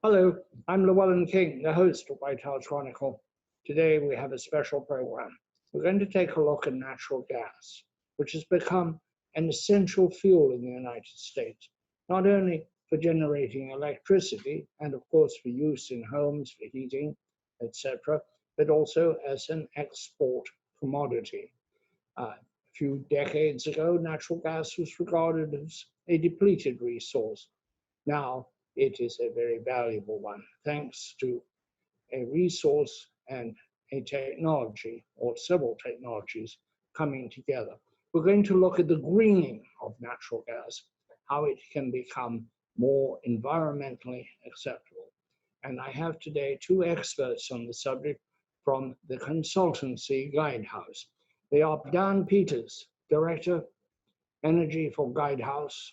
Hello, I'm Llewellyn King, the host of White House Chronicle. Today we have a special program. We're going to take a look at natural gas, which has become an essential fuel in the United States, not only for generating electricity and of course for use in homes, for heating, etc., but also as an export commodity. A few decades ago, natural gas was regarded as a depleted resource. Now it is a very valuable one, thanks to a resource and a technology, or several technologies, coming together. We're going to look at the greening of natural gas, how it can become more environmentally acceptable. And I have today two experts on the subject from the consultancy Guidehouse. They are Daan, Director, Energy for Guidehouse.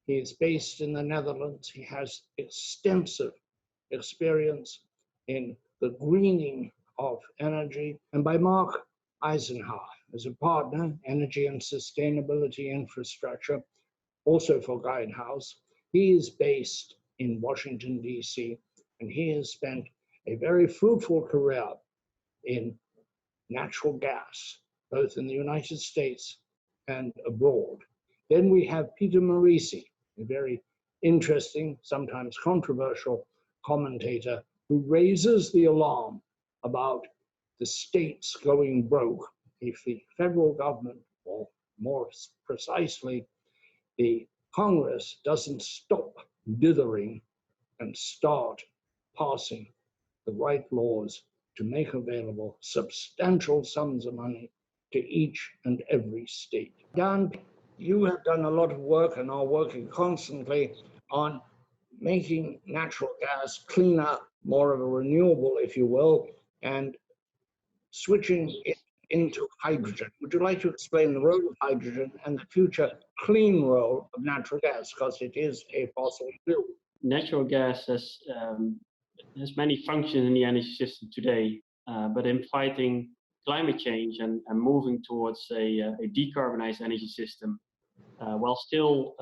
He is based in the Netherlands. He has extensive experience in the greening of energy. And by Mark Eisenhower, as a partner, Energy and Sustainability Infrastructure, also for Guidehouse. He is based in Washington, D.C., and he has spent a very fruitful career in natural gas, both in the United States and abroad. Then we have Peter Morisi, a very interesting, sometimes controversial commentator who raises the alarm about the states going broke if the federal government, or more precisely, the Congress doesn't stop dithering and start passing the right laws to make available substantial sums of money to each and every state. Daan, you have done a lot of work and are working constantly on making natural gas cleaner, more of a renewable, if you will, and switching it into hydrogen. Would you like to explain the role of hydrogen and the future clean role of natural gas, because it is a fossil fuel? Natural gas has many functions in the energy system today, but in fighting climate change and moving towards a decarbonized energy system, while still,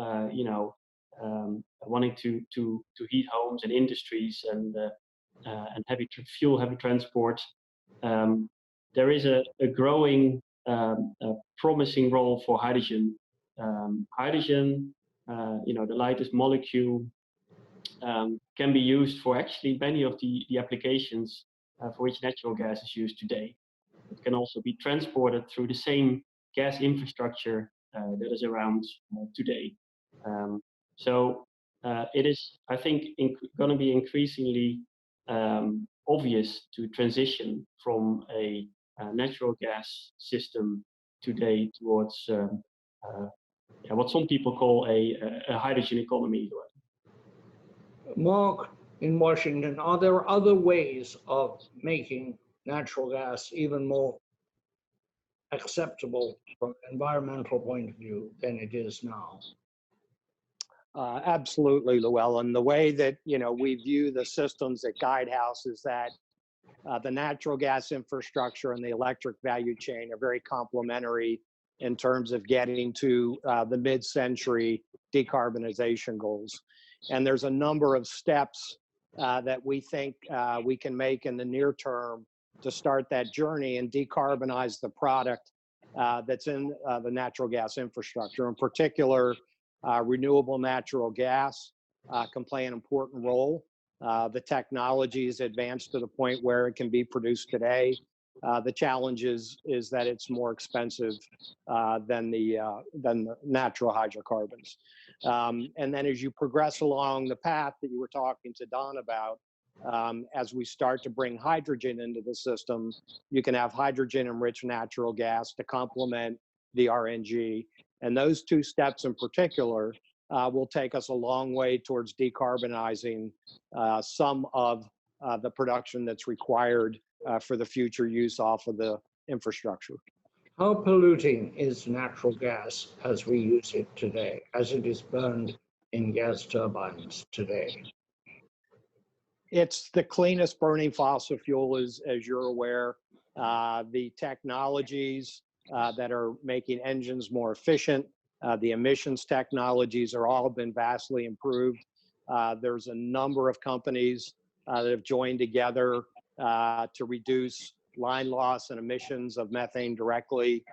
wanting to heat homes and industries and heavy transport, there is a growing, promising role for hydrogen. Hydrogen, the lightest molecule, can be used for actually many of the applications for which natural gas is used today. It can also be transported through the same gas infrastructure that is around today. So it is, I think, going to be increasingly obvious to transition from a natural gas system today towards what some people call a hydrogen economy. Mark, in Washington, are there other ways of making natural gas even more acceptable from an environmental point of view than it is now? Absolutely, Llewellyn. The way that we view the systems at Guidehouse is that the natural gas infrastructure and the electric value chain are very complementary in terms of getting to the mid-century decarbonization goals. And there's a number of steps that we think we can make in the near term to start that journey and decarbonize the product that's in the natural gas infrastructure. In particular, renewable natural gas can play an important role. The technology is advanced to the point where it can be produced today. The challenge is that it's more expensive than the natural hydrocarbons. And then as you progress along the path that you were talking to Daan about, as we start to bring hydrogen into the system, you can have hydrogen-enriched natural gas to complement the RNG. And those two steps in particular will take us a long way towards decarbonizing some of the production that's required for the future use off of the infrastructure. How polluting is natural gas as we use it today, as it is burned in gas turbines today? It's the cleanest burning fossil fuel, as you're aware. The technologies that are making engines more efficient, the emissions technologies are all been vastly improved. There's a number of companies that have joined together to reduce line loss and emissions of methane directly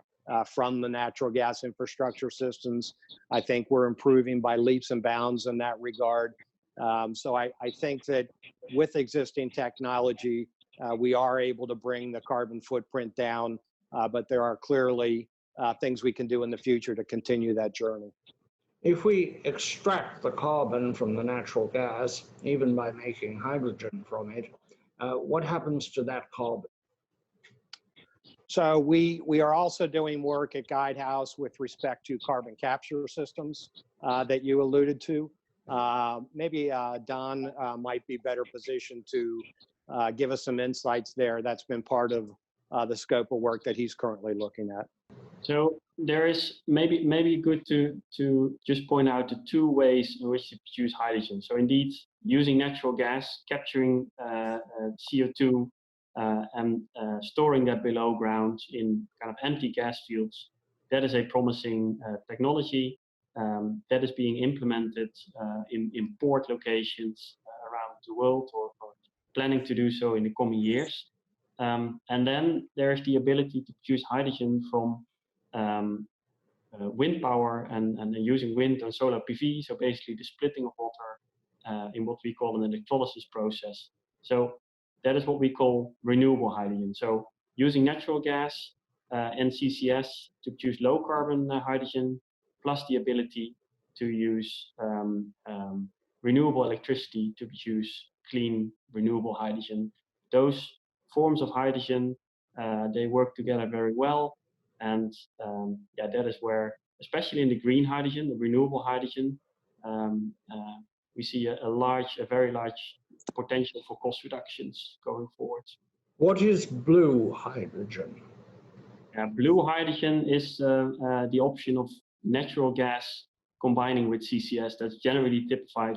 from the natural gas infrastructure systems. I think we're improving by leaps and bounds in that regard. So I think that with existing technology, we are able to bring the carbon footprint down, but there are clearly things we can do in the future to continue that journey. If we extract the carbon from the natural gas, even by making hydrogen from it, what happens to that carbon? So we are also doing work at Guidehouse with respect to carbon capture systems that you alluded to. Maybe Daan might be better positioned to give us some insights there. That's been part of the scope of work that he's currently looking at. So there is maybe good to just point out the two ways in which to produce hydrogen. So indeed, using natural gas, capturing CO2 and storing that below ground in kind of empty gas fields, that is a promising technology that is being implemented in port locations around the world, or planning to do so in the coming years. And then there's the ability to produce hydrogen from wind power and using wind and solar PV, so basically the splitting of water in what we call an electrolysis process. So that is what we call renewable hydrogen. So using natural gas and CCS to produce low carbon hydrogen, plus the ability to use renewable electricity to produce clean renewable hydrogen. Those forms of hydrogen, they work together very well. And yeah, that is where, especially in the green hydrogen, the renewable hydrogen, we see a very large potential for cost reductions going forward. What is blue hydrogen? Blue hydrogen is the option of natural gas combining with CCS. That's generally typified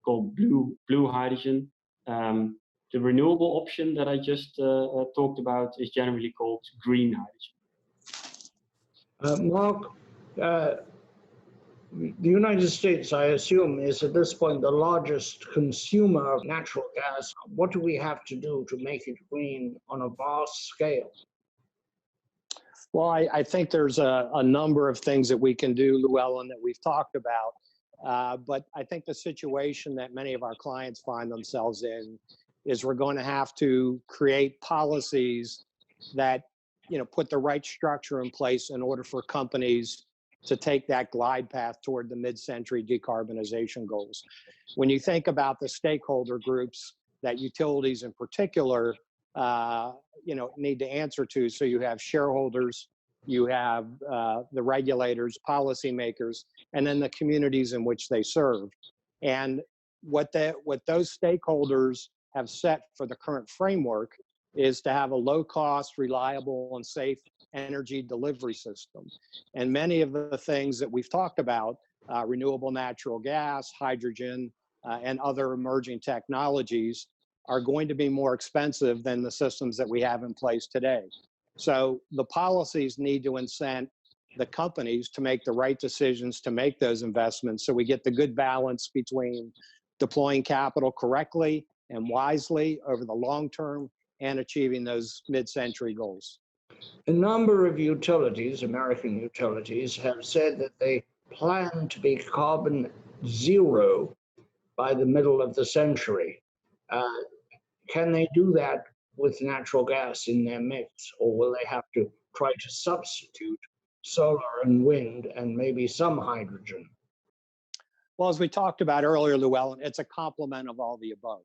called blue hydrogen. The renewable option that I just talked about is generally called green hydrogen. Mark, the United States, I assume, is at this point the largest consumer of natural gas. What do we have to do to make it green on a vast scale? Well, I think there's a number of things that we can do, Llewellyn, that we've talked about. But I think the situation that many of our clients find themselves in is we're going to have to create policies that put the right structure in place in order for companies to take that glide path toward the mid-century decarbonization goals. When you think about the stakeholder groups that utilities in particular, need to answer to, so you have shareholders, you have the regulators, policymakers, and then the communities in which they serve. And what those stakeholders have set for the current framework is to have a low-cost, reliable, and safe energy delivery system. And many of the things that we've talked about, renewable natural gas, hydrogen, and other emerging technologies, are going to be more expensive than the systems that we have in place today. So the policies need to incent the companies to make the right decisions to make those investments, so we get the good balance between deploying capital correctly and wisely over the long term and achieving those mid-century goals. A number of utilities, American utilities, have said that they plan to be carbon zero by the middle of the century. Can they do that with natural gas in their mix, or will they have to try to substitute solar and wind and maybe some hydrogen? Well, as we talked about earlier, Llewellyn, it's a complement of all the above.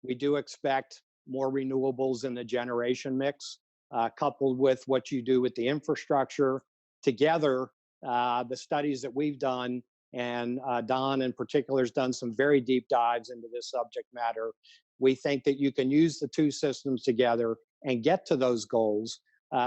We do expect more renewables in the generation mix, coupled with what you do with the infrastructure. Together, the studies that we've done, and Daan in particular has done some very deep dives into this subject matter, we think that you can use the two systems together and get to those goals.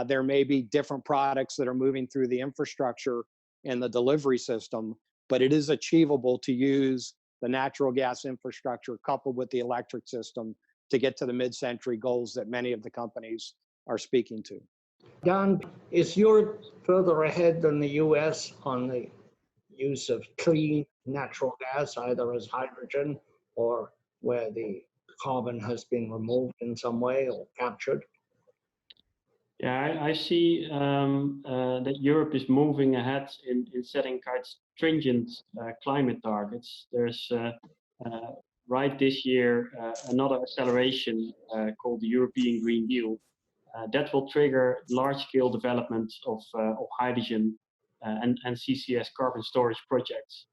There may be different products that are moving through the infrastructure and the delivery system, but it is achievable to use the natural gas infrastructure coupled with the electric system to get to the mid-century goals that many of the companies are speaking to. Daan, is Europe further ahead than the US on the use of clean natural gas, either as hydrogen or where the carbon has been removed in some way or captured? Yeah, I see that Europe is moving ahead in setting quite stringent climate targets. There's right this year another acceleration called the European Green Deal that will trigger large-scale development of hydrogen and CCS carbon storage projects.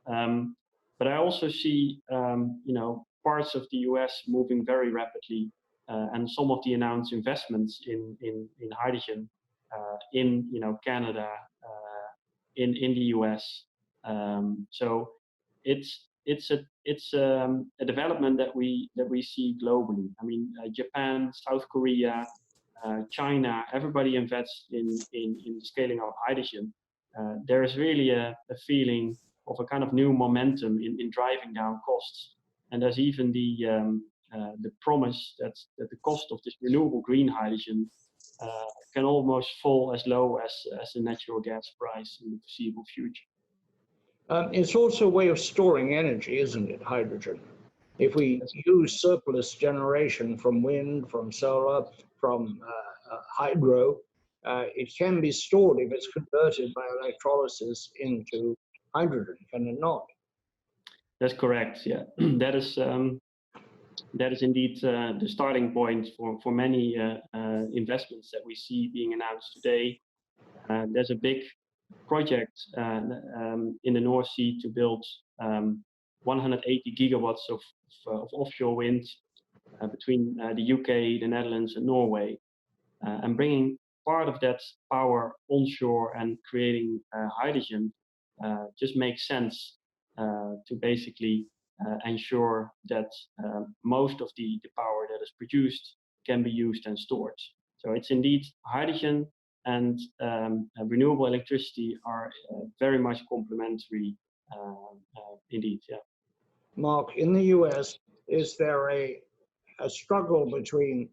But I also see, parts of the US moving very rapidly, and some of the announced investments in hydrogen in Canada, in the US. So it's a development that we see globally. I mean, Japan, South Korea, China, everybody invests in scaling up hydrogen. There is really a feeling of a kind of new momentum in driving down costs. And there's even the promise that the cost of this renewable green hydrogen can almost fall as low as the natural gas price in the foreseeable future. It's also a way of storing energy, isn't it, hydrogen? If we use surplus generation from wind, from solar, from hydro, it can be stored if it's converted by electrolysis into hydrogen, can it not? That's correct. Yeah, that is indeed the starting point for many investments that we see being announced today. There's a big project in the North Sea to build 180 gigawatts of offshore wind between the UK, the Netherlands, and Norway, and bringing part of that power onshore and creating hydrogen just makes sense to basically ensure that most of the power that is produced can be used and stored. So it's indeed hydrogen and renewable electricity are very much complementary indeed, yeah. Mark, in the US, is there a struggle between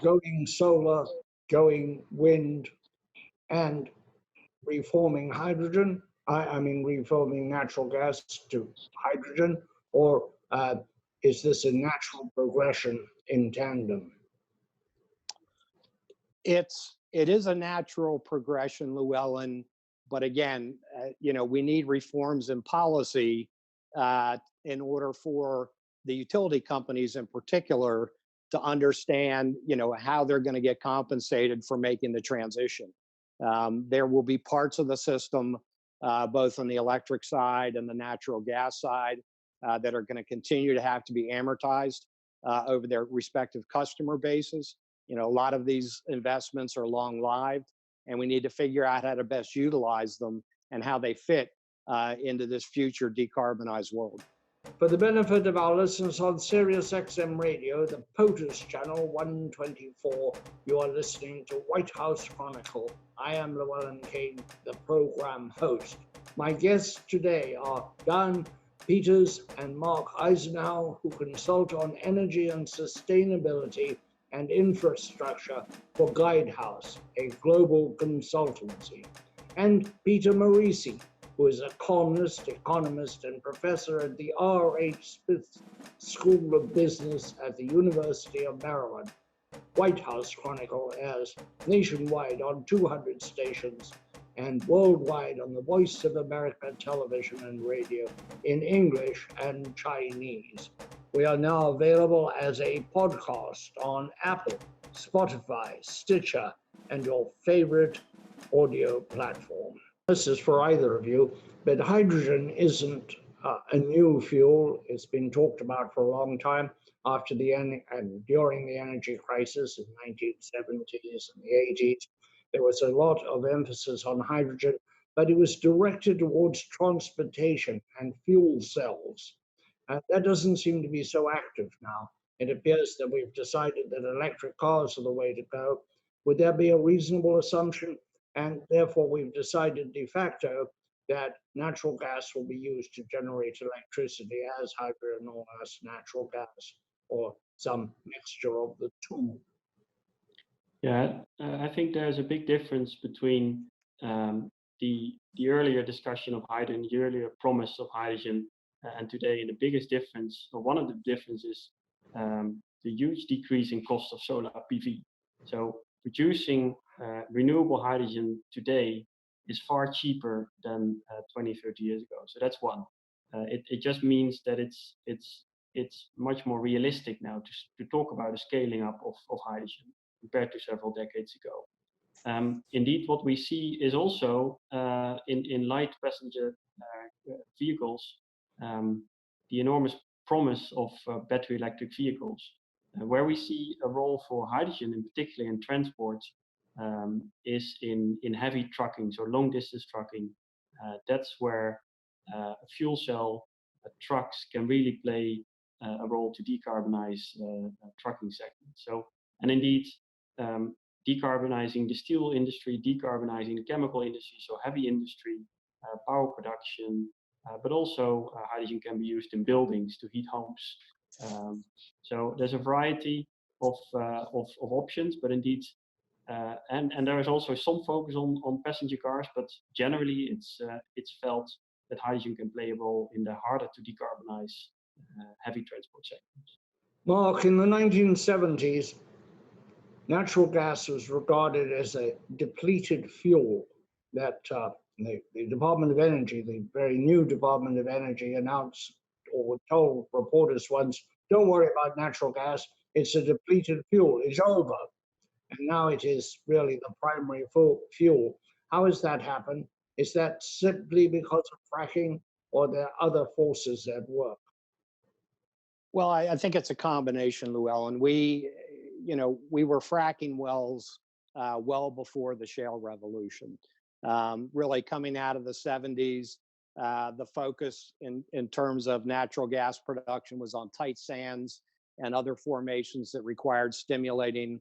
going solar, going wind, and reforming hydrogen? I mean, reforming natural gas to hydrogen, or is this a natural progression in tandem? It is a natural progression, Llewellyn, but again, we need reforms in policy in order for the utility companies in particular to understand, how they're going to get compensated for making the transition. There will be parts of the system, both on the electric side and the natural gas side, that are going to continue to have to be amortized over their respective customer bases. A lot of these investments are long-lived, and we need to figure out how to best utilize them and how they fit into this future decarbonized world. For the benefit of our listeners on Sirius XM Radio, the POTUS channel 124, you are listening to White House Chronicle. I am Llewellyn King, the program host. My guests today are Daan Peters and Mark Eisenhower, who consult on energy and sustainability and infrastructure for Guidehouse, a global consultancy, and Peter Morisi, who is a columnist, economist, and professor at the R.H. Smith School of Business at the University of Maryland. White House Chronicle airs nationwide on 200 stations and worldwide on the Voice of America television and radio in English and Chinese. We are now available as a podcast on Apple, Spotify, Stitcher, and your favorite audio platform. This is for either of you, but hydrogen isn't a new fuel. It's been talked about for a long time after and during the energy crisis in the 1970s and the 80s. There was a lot of emphasis on hydrogen, but it was directed towards transportation and fuel cells. That doesn't seem to be so active now. It appears that we've decided that electric cars are the way to go. Would there be a reasonable assumption? And therefore, we've decided de facto that natural gas will be used to generate electricity as hydrogen or as natural gas or some mixture of the two. Yeah, I think there's a big difference between the earlier discussion of hydrogen, the earlier promise of hydrogen, and today the biggest difference, or one of the differences, the huge decrease in cost of solar PV. So producing renewable hydrogen today is far cheaper than 20, 30 years ago. So that's one. It just means that it's much more realistic now to talk about a scaling up of hydrogen compared to several decades ago. Indeed, what we see is also in light passenger vehicles, the enormous promise of battery electric vehicles, where we see a role for hydrogen, in particular in transport, is in heavy trucking, so long distance trucking. That's where fuel cell trucks can really play a role to decarbonize trucking segment. So, and indeed, decarbonizing the steel industry, decarbonizing the chemical industry, so heavy industry, power production, but also hydrogen can be used in buildings to heat homes. So there's a variety of options, but indeed, and there is also some focus on passenger cars, but generally it's felt that hydrogen can play a role in the harder to decarbonize heavy transport segments. Mark, in the 1970s, natural gas was regarded as a depleted fuel that the Department of Energy, the very new Department of Energy, announced or told reporters once, don't worry about natural gas, it's a depleted fuel, it's over. And now it is really the primary fuel. How has that happened? Is that simply because of fracking, or there are other forces at work? Well, I think it's a combination, Llewellyn. We were fracking wells well before the shale revolution. Really coming out of the 70s, the focus in terms of natural gas production was on tight sands and other formations that required stimulating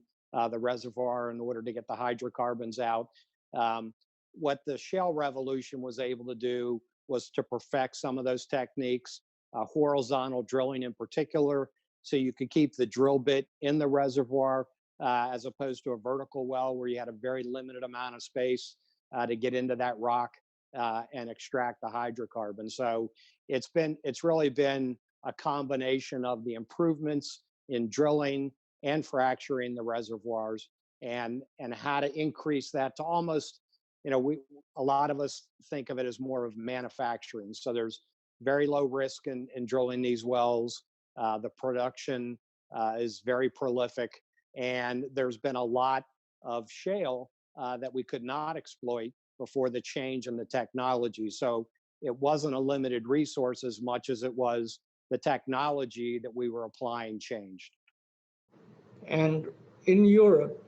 the reservoir in order to get the hydrocarbons out. What the shale revolution was able to do was to perfect some of those techniques, horizontal drilling in particular, so you could keep the drill bit in the reservoir as opposed to a vertical well where you had a very limited amount of space to get into that rock and extract the hydrocarbon. So it's really been a combination of the improvements in drilling and fracturing the reservoirs, and how to increase that to almost, a lot of us think of it as more of manufacturing. So there's very low risk in drilling these wells. The production is very prolific, and there's been a lot of shale that we could not exploit before the change in the technology. So it wasn't a limited resource as much as it was the technology that we were applying changed. And in Europe,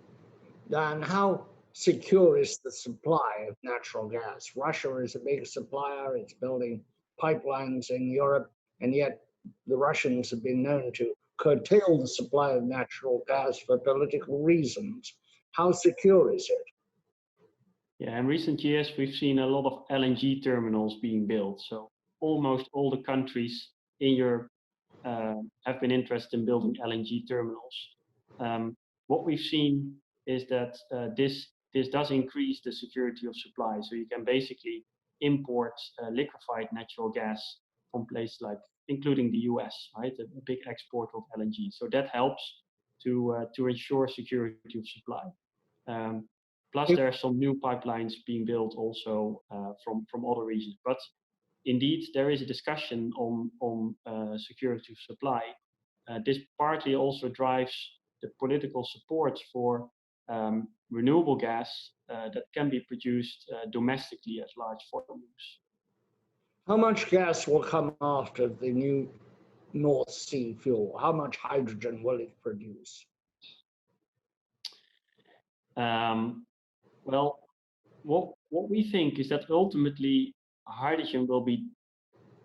Daan, how secure is the supply of natural gas? Russia is a big supplier, it's building pipelines in Europe, and yet the Russians have been known to curtail the supply of natural gas for political reasons. How secure is it? Yeah, in recent years, we've seen a lot of LNG terminals being built. So almost all the countries in Europe have been interested in building LNG terminals. What we've seen is that this does increase the security of supply. So you can basically import liquefied natural gas from places like, including the US, right? A big export of LNG. So that helps to ensure security of supply. Plus, there are some new pipelines being built also from other regions. But indeed, there is a discussion on security of supply. This partly also drives the political support for renewable gas that can be produced domestically at large volumes. How much gas will come after the new North Sea fuel? How much hydrogen will it produce? Well, what we think is that ultimately hydrogen will be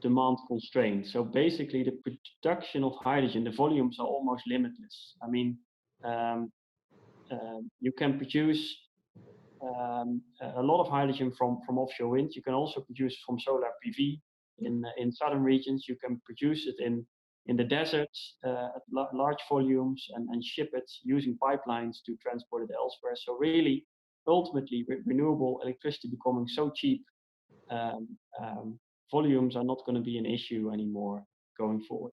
demand constrained. So basically, the production of hydrogen, the volumes are almost limitless. I mean, you can produce a lot of hydrogen from offshore wind. You can also produce from solar PV in southern regions. You can produce it in the deserts at large volumes and ship it using pipelines to transport it elsewhere. So really, ultimately, renewable electricity becoming so cheap volumes are not going to be an issue anymore going forward.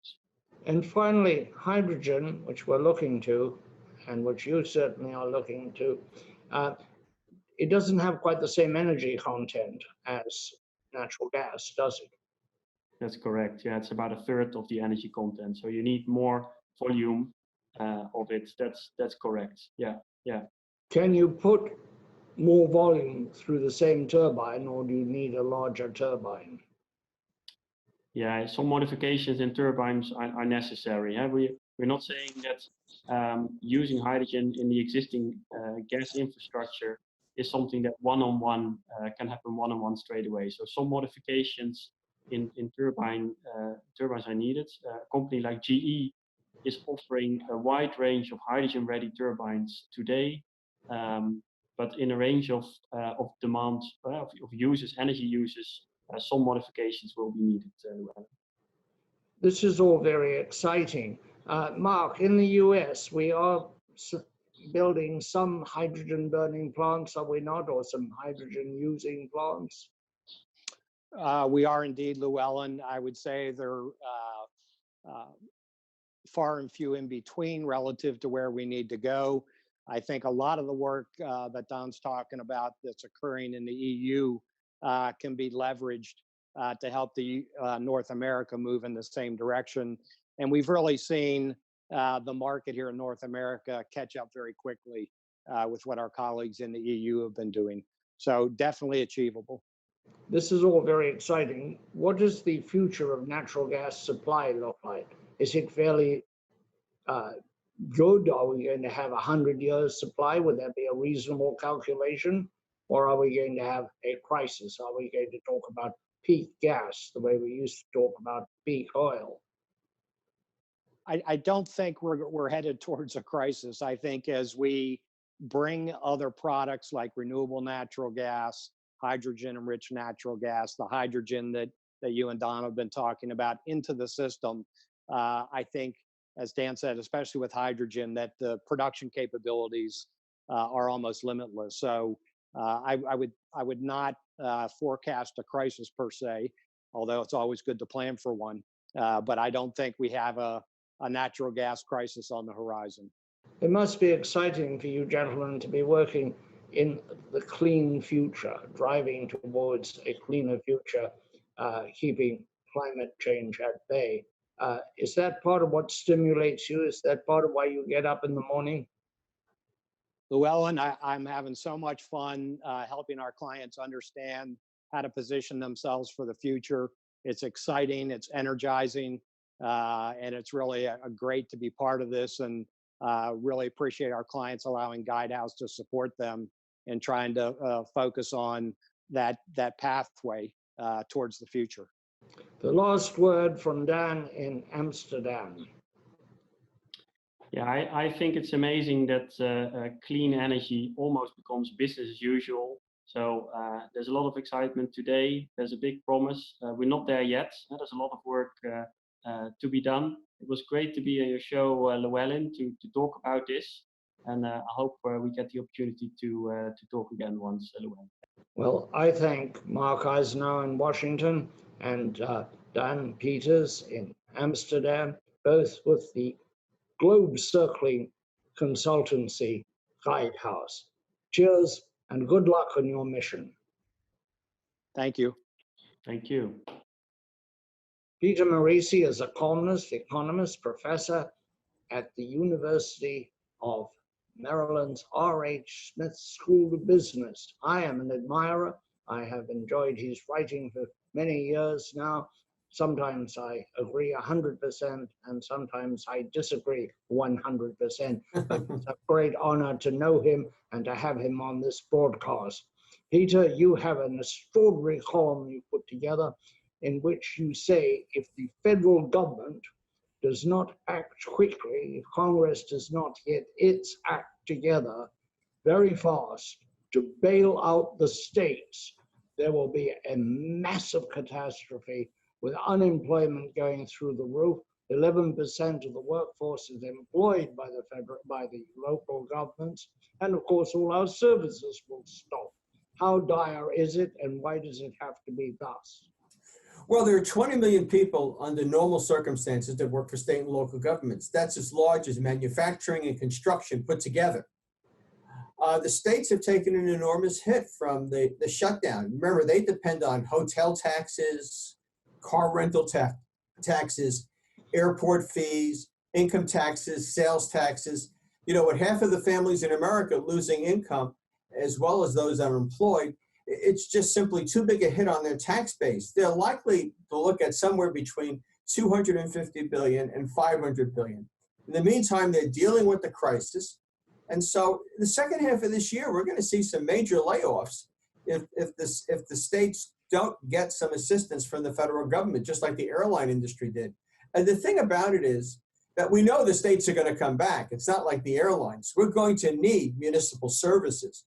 And finally, hydrogen, which we're looking to, and which you certainly are looking to, it doesn't have quite the same energy content as natural gas, does it? That's correct. Yeah, it's about a third of the energy content. So you need more volume of it. That's correct. Yeah, yeah. Can you put more volume through the same turbine, or do you need a larger turbine? Yeah, some modifications in turbines are necessary. We're not saying that using hydrogen in the existing gas infrastructure is something that can happen one-on-one straight away. So some modifications in turbines are needed. A company like GE is offering a wide range of hydrogen-ready turbines today, but in a range of demand of users, energy users. Some modifications will be needed. This is all very exciting. Mark, in the US, we are building some hydrogen burning plants, are we not, or some hydrogen using plants? We are indeed, Llewellyn. I would say they're far and few in between relative to where we need to go. I think a lot of the work that Daan's talking about that's occurring in the EU can be leveraged to help the North America move in the same direction. And we've really seen the market here in North America catch up very quickly with what our colleagues in the EU have been doing. So definitely achievable. This is all very exciting. What does the future of natural gas supply look like? Is it fairly good? Are we going to have 100 years supply? Would that be a reasonable calculation? Or are we going to have a crisis? Are we going to talk about peak gas the way we used to talk about peak oil? I don't think we're headed towards a crisis. I think as we bring other products like renewable natural gas, hydrogen-enriched natural gas, the hydrogen that you and Daan have been talking about into the system, I think, as Dan said, especially with hydrogen, that the production capabilities are almost limitless. So I would not forecast a crisis per se, although it's always good to plan for one. But I don't think we have a natural gas crisis on the horizon. It must be exciting for you gentlemen to be working in the clean future, driving towards a cleaner future, keeping climate change at bay. Is that part of what stimulates you? Is that part of why you get up in the morning? Llewellyn, I'm having so much fun helping our clients understand how to position themselves for the future. It's exciting, it's energizing, and it's really great to be part of this, and really appreciate our clients allowing Guidehouse to support them in trying to focus on that pathway towards the future. The last word from Daan in Amsterdam. Yeah, I think it's amazing that clean energy almost becomes business as usual. So there's a lot of excitement today. There's a big promise. We're not there yet. There's a lot of work to be done. It was great to be on your show, Llewellyn, to talk about this. And I hope we get the opportunity to talk again once, Llewellyn. Well, I thank Mark Eisenhower in Washington and Daan Peters in Amsterdam, both with the globe-circling consultancy Guidehouse. Cheers and good luck on your mission. Thank you. Thank you. Peter Morisi is a columnist, economist, professor at the University of Maryland's R.H. Smith School of Business. I am an admirer. I have enjoyed his writing for many years now. Sometimes I agree 100% and sometimes I disagree 100%. But it's a great honor to know him and to have him on this broadcast. Peter, you have an extraordinary column you put together in which you say if the federal government does not act quickly, if Congress does not get its act together very fast to bail out the states, there will be a massive catastrophe with unemployment going through the roof. 11% of the workforce is employed by the local governments, and of course all our services will stop. How dire is it, and why does it have to be thus? Well, there are 20 million people under normal circumstances that work for state and local governments. That's as large as manufacturing and construction put together. The states have taken an enormous hit from the shutdown. Remember, they depend on hotel taxes, car rental taxes, airport fees, income taxes, sales taxes. You know, with half of the families in America losing income, as well as those unemployed, it's just simply too big a hit on their tax base. They're likely to look at somewhere between 250 billion and 500 billion. In the meantime, they're dealing with the crisis. And so the second half of this year, we're going to see some major layoffs if the states don't get some assistance from the federal government, just like the airline industry did. And the thing about it is that we know the states are going to come back. It's not like the airlines. We're going to need municipal services.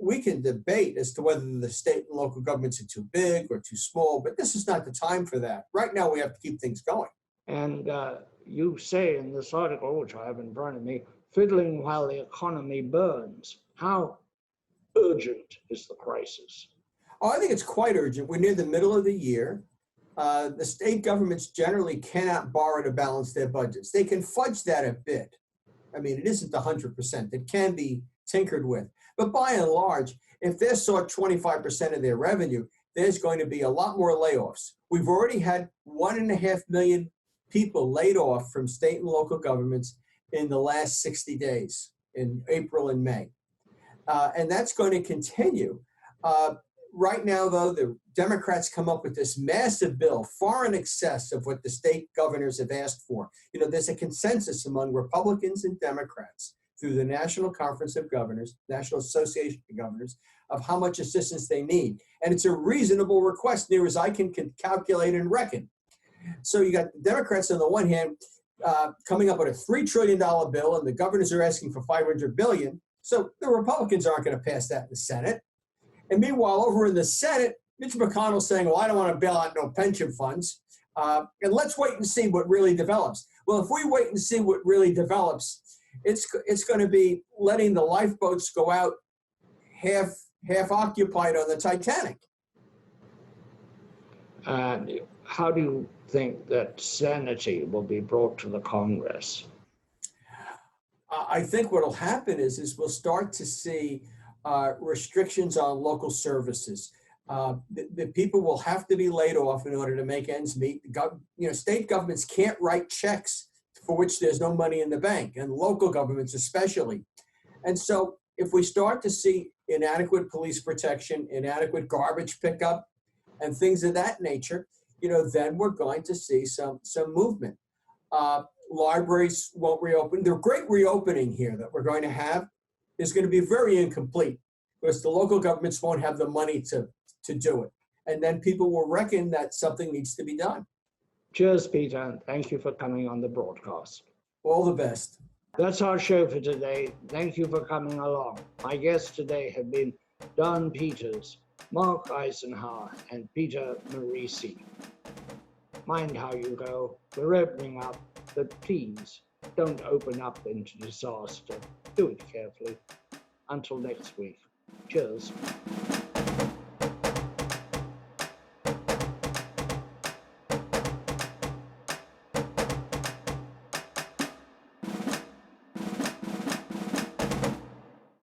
We can debate as to whether the state and local governments are too big or too small, but this is not the time for that. Right now, we have to keep things going. And you say in this article, which I have in front of me, fiddling while the economy burns. How urgent is the crisis? Oh, I think it's quite urgent. We're near the middle of the year. The state governments generally cannot borrow to balance their budgets. They can fudge that a bit. I mean, it isn't 100%. It can be tinkered with. But by and large, if they're short 25% of their revenue, there's going to be a lot more layoffs. We've already had 1.5 million people laid off from state and local governments in the last 60 days, in April and May. And that's going to continue. Right now, though, the Democrats come up with this massive bill, far in excess of what the state governors have asked for. You know, there's a consensus among Republicans and Democrats through the National Conference of Governors, National Association of Governors, of how much assistance they need. And it's a reasonable request, near as I can calculate and reckon. So you got the Democrats on the one hand coming up with a $3 trillion bill, and the governors are asking for $500 billion. So the Republicans aren't going to pass that in the Senate. And meanwhile, over in the Senate, Mitch McConnell's saying, well, I don't want to bail out no pension funds. And let's wait and see what really develops. Well, if we wait and see what really develops, it's going to be letting the lifeboats go out half occupied on the Titanic. How do you think that sanity will be brought to the Congress? I think what will happen is we'll start to see restrictions on local services. The people will have to be laid off in order to make ends meet. State governments can't write checks for which there's no money in the bank, and local governments especially. And so if we start to see inadequate police protection, inadequate garbage pickup, and things of that nature, then we're going to see some movement. Libraries won't reopen. The great reopening here that we're going to have is going to be very incomplete because the local governments won't have the money to do it. And then people will reckon that something needs to be done. Cheers, Peter. Thank you for coming on the broadcast. All the best. That's our show for today. Thank you for coming along. My guests today have been Daan Peters, Mark Eisenhower, and Peter Marisi. Mind how you go. We're opening up, but please don't open up into disaster. Do it carefully. Until next week. Cheers.